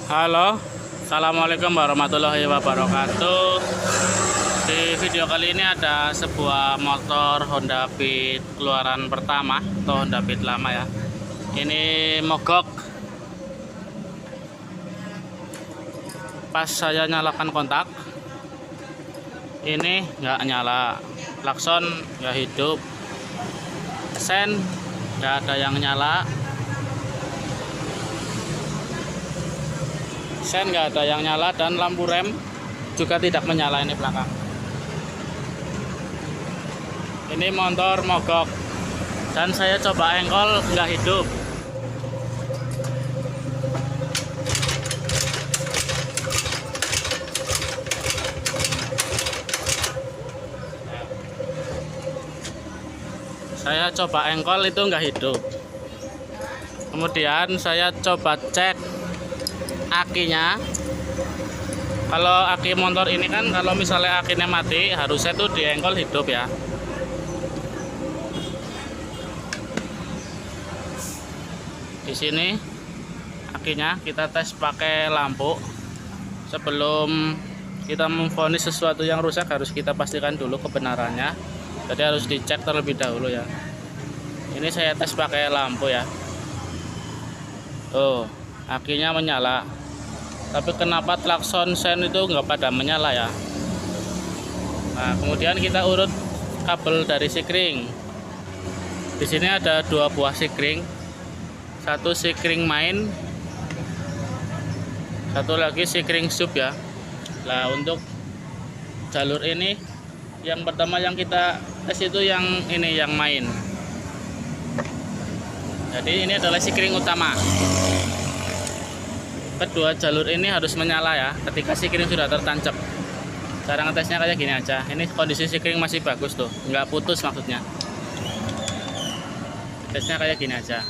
Halo, assalamualaikum warahmatullahi wabarakatuh. Di video kali ini ada sebuah motor Honda Beat keluaran pertama atau Honda Beat lama ya. Ini mogok. Pas saya nyalakan kontak, ini nggak nyala. Klakson nggak hidup. Sen nggak ada yang nyala. Sen nggak ada yang nyala dan lampu rem juga tidak menyala ini belakang. Ini motor mogok dan saya coba engkol nggak hidup. Saya coba engkol itu nggak hidup. Kemudian saya coba cek akinya. Kalau aki motor ini kan kalau misalnya akinya mati harusnya tuh diengkol hidup ya. Di sini akinya kita tes pakai lampu. Sebelum kita memvonis sesuatu yang rusak harus kita pastikan dulu kebenarannya. Jadi harus dicek terlebih dahulu ya. Ini saya tes pakai lampu ya. Tuh, akinya menyala. Tapi kenapa klakson sen itu nggak pada menyala ya? Nah, kemudian kita urut kabel dari sikring. Di sini ada dua buah sikring. Satu sikring main, satu lagi sikring sub ya. Nah, untuk jalur ini yang pertama yang kita tes itu yang ini yang main. Jadi ini adalah sikring utama. Kedua jalur ini harus menyala ya ketika sikring sudah tertancap. Cara ngetesnya kayak gini aja. Ini kondisi sikring masih bagus tuh, nggak putus maksudnya. Tesnya kayak gini aja.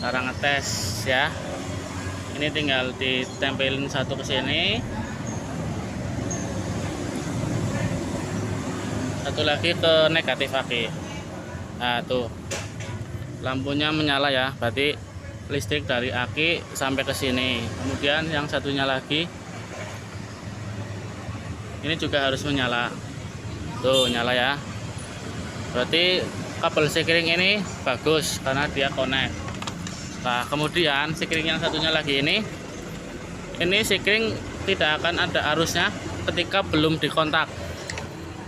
Cara ngetes ya. Ini tinggal ditempelin satu ke sini. Satu lagi ke negatif aki. Nah, tuh. Lampunya menyala ya, berarti listrik dari aki sampai ke sini. Kemudian yang satunya lagi ini juga harus menyala. Tuh, nyala ya. Berarti kabel sikring ini bagus karena dia connect. Nah, kemudian sikring yang satunya lagi ini sikring tidak akan ada arusnya ketika belum dikontak.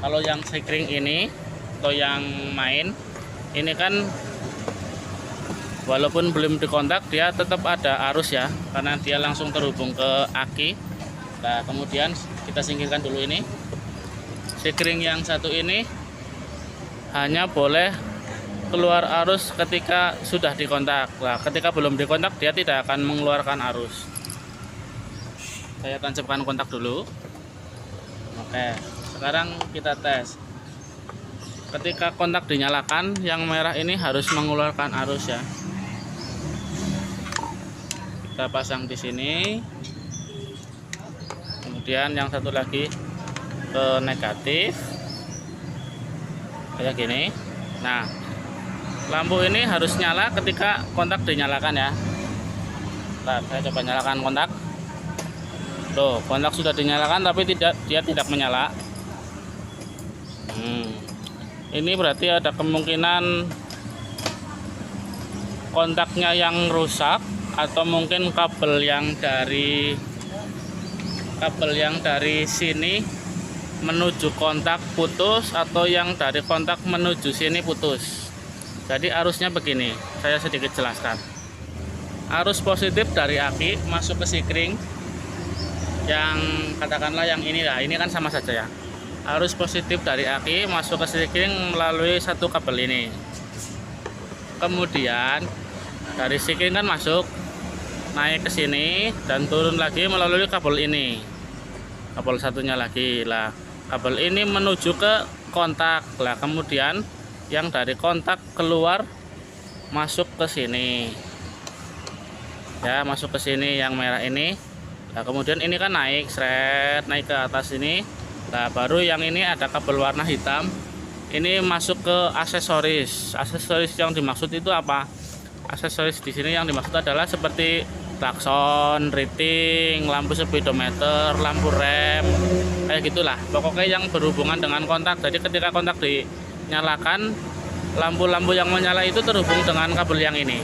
Kalau yang sikring ini atau yang main ini kan walaupun belum dikontak dia tetap ada arus ya, karena dia langsung terhubung ke aki. Nah, kemudian kita singkirkan dulu ini. Sikring yang satu ini hanya boleh keluar arus ketika sudah dikontak. Nah, ketika belum dikontak dia tidak akan mengeluarkan arus. Saya tancapkan kontak dulu. Oke, sekarang kita tes. Ketika kontak dinyalakan, yang merah ini harus mengeluarkan arus ya. Kita pasang di sini. Kemudian yang satu lagi ke negatif. Kayak gini. Nah, lampu ini harus nyala ketika kontak dinyalakan ya. Nah, saya coba nyalakan kontak. Tuh, kontak sudah dinyalakan tapi dia tidak menyala. Ini berarti ada kemungkinan kontaknya yang rusak, atau mungkin kabel yang dari sini menuju kontak putus, atau yang dari kontak menuju sini putus. Jadi arusnya begini, saya sedikit jelaskan. Arus positif dari aki masuk ke sikring yang katakanlah yang ini lah, ini kan sama saja ya. Arus positif dari aki masuk ke sikring melalui satu kabel ini. Kemudian dari sikring kan masuk naik ke sini dan turun lagi melalui kabel ini. Kabel satunya lagi lah. Kabel ini menuju ke kontak lah. Kemudian yang dari kontak keluar masuk ke sini. Ya, masuk ke sini yang merah ini. Nah, kemudian ini kan naik, seret, naik ke atas ini. Nah, baru yang ini ada kabel warna hitam. Ini masuk ke aksesoris. Aksesoris yang dimaksud itu apa? Aksesoris di sini yang dimaksud adalah seperti klakson, riting, lampu speedometer, lampu rem, kayak gitulah. Pokoknya yang berhubungan dengan kontak. Jadi ketika kontak dinyalakan, lampu-lampu yang menyala itu terhubung dengan kabel yang ini.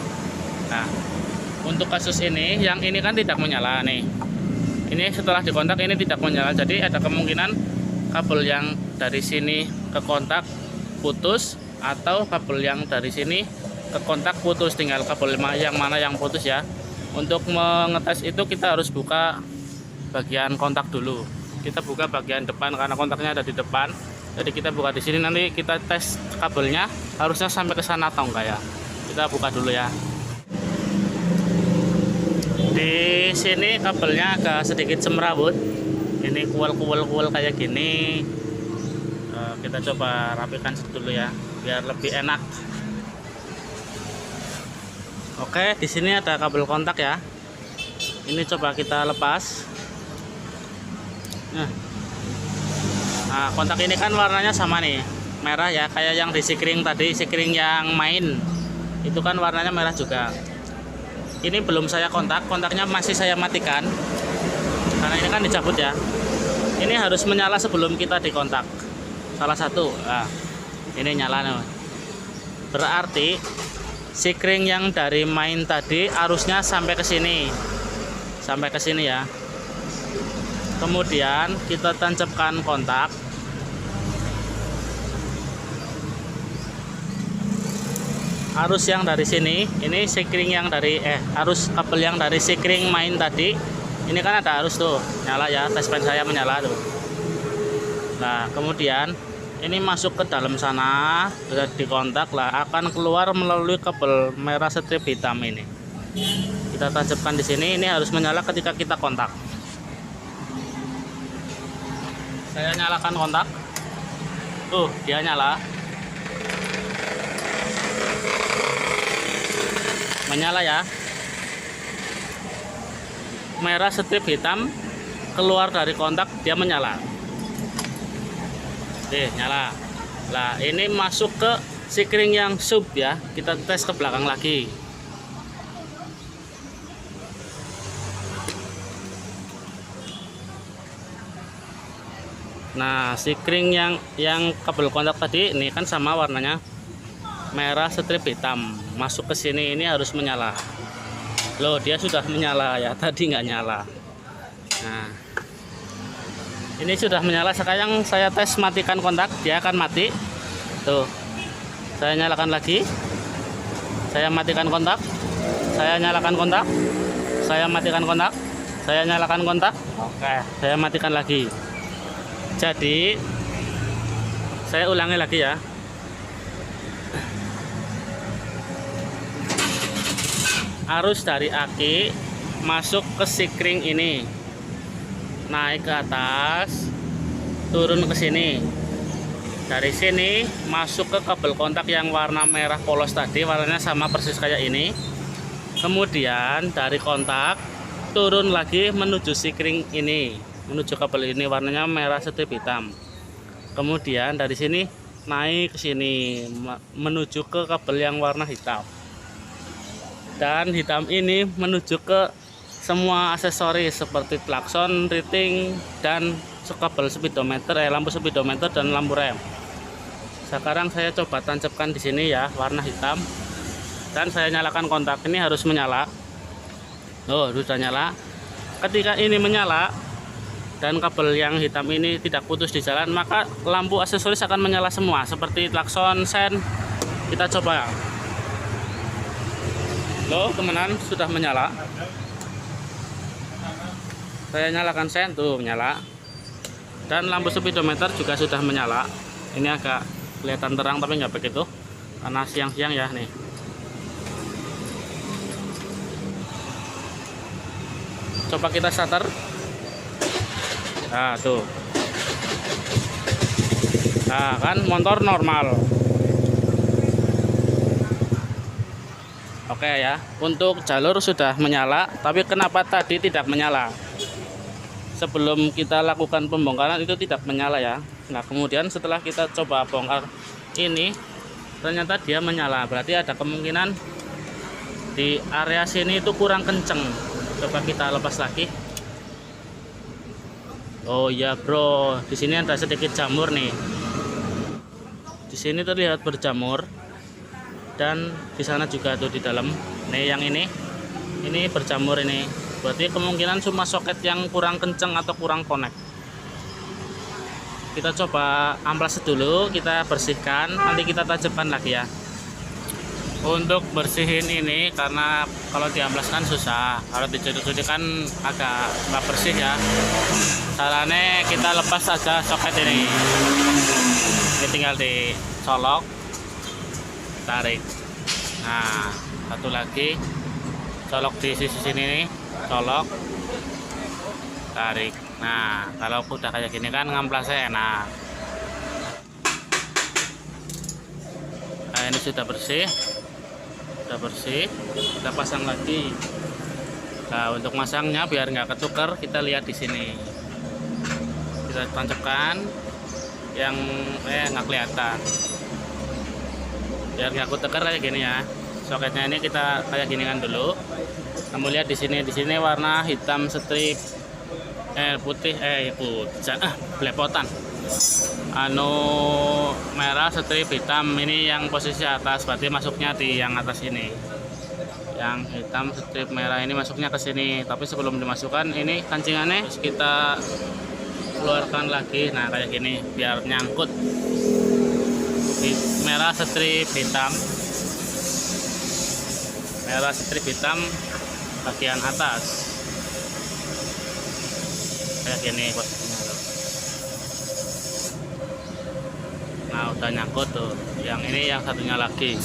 Nah, untuk kasus ini, yang ini kan tidak menyala nih. Ini setelah dikontak ini tidak menyala. Jadi ada kemungkinan kabel yang dari sini ke kontak putus, atau kabel yang dari sini ke kontak putus. Tinggal kabel yang mana yang putus ya. Untuk mengetes itu kita harus buka bagian kontak dulu. Kita buka bagian depan karena kontaknya ada di depan. Jadi kita buka di sini, nanti kita tes kabelnya harusnya sampai ke sana atau enggak ya. Kita buka dulu ya. Di sini kabelnya agak sedikit semrawut. Ini kuel kayak gini. Kita coba rapikan dulu ya, biar lebih enak. Oke, di sini ada kabel kontak ya. Ini coba kita lepas. Nah, kontak ini kan warnanya sama nih, merah ya, kayak yang di sikring tadi, sikring yang main. Itu kan warnanya merah juga. Ini belum saya kontak, kontaknya masih saya matikan. Karena ini kan dicabut ya. Ini harus menyala sebelum kita dikontak. Salah satu. Nah, ini nyala nih. Berarti sikring yang dari main tadi arusnya sampai ke sini. Sampai ke sini ya. Kemudian kita tancapkan kontak. Arus yang dari sini, ini sikring yang dari arus kabel yang dari sikring main tadi. Ini kan ada arus tuh, nyala ya, touchpad saya menyala tuh. Nah, kemudian ini masuk ke dalam sana, sudah dikontak lah, akan keluar melalui kabel merah strip hitam ini. Kita tancapkan di sini, ini harus menyala ketika kita kontak. Saya nyalakan kontak. Tuh, dia nyala. Menyala ya. Merah strip hitam keluar dari kontak, dia menyala. Nyala. Nah, ini masuk ke sikring yang sub ya. Kita tes ke belakang lagi. Nah, sikring yang kabel kontak tadi ini kan sama warnanya, merah strip hitam. Masuk ke sini, ini harus menyala. Loh, dia sudah menyala ya, tadi nggak nyala. Nah, ini sudah menyala. Sekarang saya tes matikan kontak, dia akan mati. Tuh, saya nyalakan lagi. Saya matikan kontak. Saya nyalakan kontak. Saya matikan kontak. Saya nyalakan kontak. Oke, saya matikan lagi. Jadi saya ulangi lagi ya. Arus dari aki masuk ke sikring ini, naik ke atas, turun ke sini. Dari sini masuk ke kabel kontak yang warna merah polos tadi, warnanya sama persis kayak ini. Kemudian dari kontak turun lagi menuju sikring ini, menuju kabel ini warnanya merah strip hitam. Kemudian dari sini naik ke sini menuju ke kabel yang warna hitam. Dan hitam ini menuju ke semua aksesoris seperti klakson, riting, dan kabel speedometer, lampu speedometer dan lampu rem. Sekarang saya coba tancapkan di sini ya, warna hitam. Dan saya nyalakan kontak, ini harus menyala. Oh, sudah nyala. Ketika ini menyala dan kabel yang hitam ini tidak putus di jalan, maka lampu aksesoris akan menyala semua seperti klakson, sen. Kita coba. Loh, temenan, sudah menyala. Saya nyalakan sen, tuh menyala. Dan lampu speedometer juga sudah menyala. Ini agak kelihatan terang tapi nggak begitu karena siang-siang ya nih. Coba kita starter. Nah, tuh. Nah, kan motor normal. Oke ya, untuk jalur sudah menyala, tapi kenapa tadi tidak menyala? Sebelum kita lakukan pembongkaran itu tidak menyala ya. Nah, kemudian setelah kita coba bongkar ini, ternyata dia menyala. Berarti ada kemungkinan di area sini itu kurang kenceng. Coba kita lepas lagi. Oh iya bro, di sini ada sedikit jamur nih. Di sini terlihat berjamur, dan di sana juga tuh di dalam. Nih yang ini berjamur ini. Berarti kemungkinan cuma soket yang kurang kenceng atau kurang connect. Kita coba amplas dulu, kita bersihkan, nanti kita tajamkan lagi ya. Untuk bersihin ini, karena kalau diamplas kan susah, kalau dicuci-cuci kan agak nggak bersih ya. Caranya kita lepas aja soket ini tinggal dicolok, tarik. Nah, satu lagi colok di sisi sini nih, colok, tarik. Nah, kalau udah kayak gini kan ngamplasnya enak. Nah, ini sudah bersih, kita pasang lagi. Nah, untuk masangnya biar nggak ketukar, kita lihat di sini. Kita tancapkan yang nggak kelihatan, biar nggak ketukar kayak gini ya. Soketnya ini kita kayak gini kan dulu. Kamu lihat di sini warna hitam strip, putih, belepotan. Merah strip hitam, ini yang posisi atas, berarti masuknya di yang atas ini. Yang hitam strip merah ini masuknya ke sini, tapi sebelum dimasukkan ini kancingannya kita keluarkan lagi. Nah, kayak gini biar nyangkut. Merah strip hitam, merah strip hitam bagian atas, kayak gini posisinya. Nah, udah nyangkut tuh. Yang ini yang satunya lagi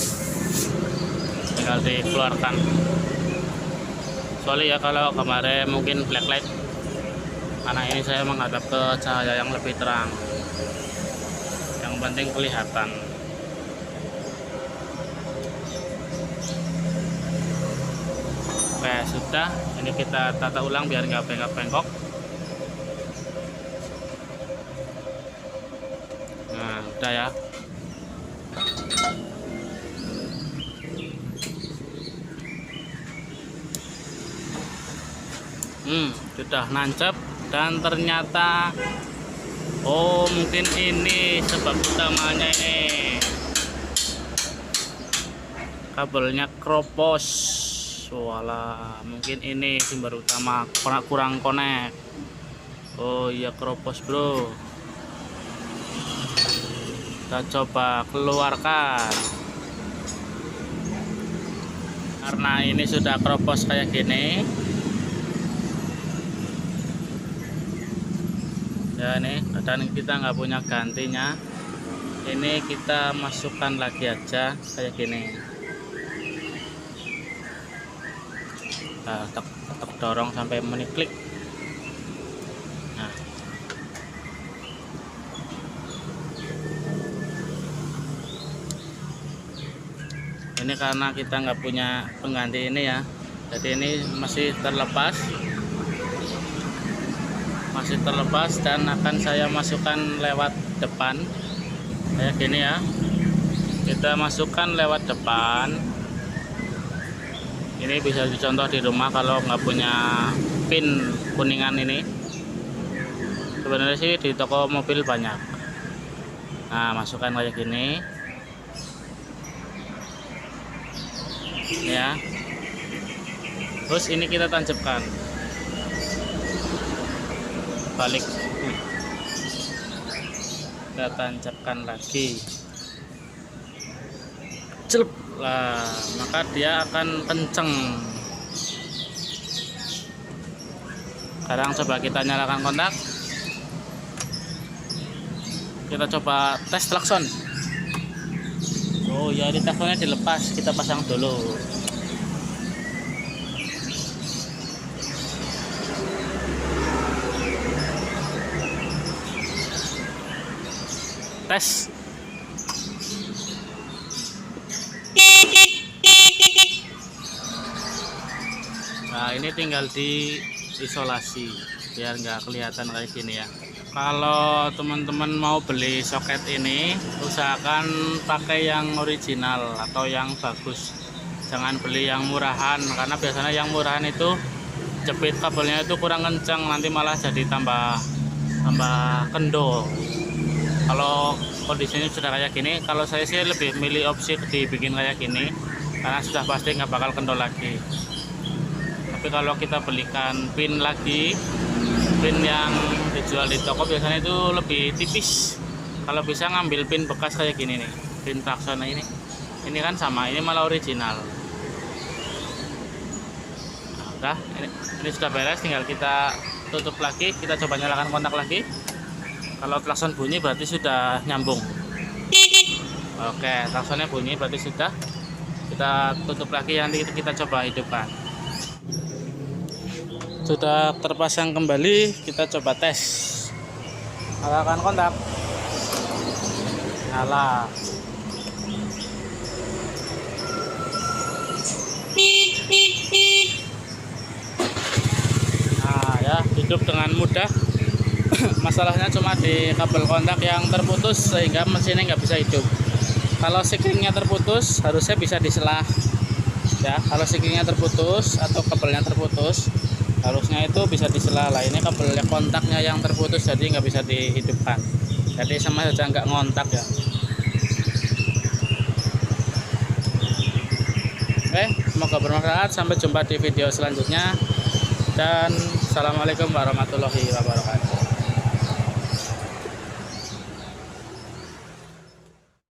tinggal dikeluarkan. Soalnya ya kalau kemarin mungkin black light, karena ini saya menghadap ke cahaya yang lebih terang, yang penting kelihatan. Oke, sudah. Ini kita tata ulang biar nggak bengkok-bengkok. Nah, udah ya. Sudah nancep, dan ternyata mungkin ini sebab utamanya, ini kabelnya kropos. Walah, mungkin ini sumber utama kurang connect. Oh iya, kropos bro. Kita coba keluarkan. Karena ini sudah kropos kayak gini ya, nih, dan kita nggak punya gantinya. Ini kita masukkan lagi aja kayak gini. Nah, tekan dorong sampai meniklik. Nah, ini karena kita nggak punya pengganti ini ya, jadi ini masih terlepas, dan akan saya masukkan lewat depan kayak gini ya. Kita masukkan lewat depan. Ini bisa dicontoh di rumah kalau nggak punya pin kuningan ini. Sebenarnya sih di toko mobil banyak. Nah, masukkan kayak gini ya. Terus ini kita tancapkan, balik, kita tancapkan lagi, celup lah, maka dia akan kenceng. Sekarang coba kita nyalakan kontak, kita coba tes klakson. Oh ya, ini klaksonnya dilepas, kita pasang dulu. Tes. Nah, ini tinggal diisolasi biar nggak kelihatan kayak gini ya. Kalau teman-teman mau beli soket ini, usahakan pakai yang original atau yang bagus. Jangan beli yang murahan, karena biasanya yang murahan itu jepit kabelnya itu kurang kencang, nanti malah jadi tambah kendor. Kalau kondisinya sudah kayak gini, kalau saya sih lebih milih opsi dibikin kayak gini, karena sudah pasti nggak bakal kendor lagi. Tapi kalau kita belikan pin lagi, pin yang dijual di toko biasanya itu lebih tipis. Kalau bisa ngambil pin bekas kayak gini nih, pin klakson ini kan sama, ini malah original. Nah, udah, ini sudah beres, tinggal kita tutup lagi, kita coba nyalakan kontak lagi. Kalau klakson bunyi berarti sudah nyambung. Oke, klaksonnya bunyi berarti sudah. Kita tutup lagi, nanti kita coba hidupkan. Sudah terpasang kembali, kita coba tes. Nyalakan kontak. Nyala. Nah ya, hidup dengan mudah. Masalahnya cuma di kabel kontak yang terputus sehingga mesinnya nggak bisa hidup. Kalau sikringnya terputus harusnya bisa disela ya. Kalau sikringnya terputus atau kabelnya terputus harusnya itu bisa disela lah. Ini kabel kontaknya yang terputus jadi nggak bisa dihidupkan, jadi sama saja nggak ngontak ya. Oke, semoga bermanfaat. Sampai jumpa di video selanjutnya dan assalamualaikum warahmatullahi wabarakatuh.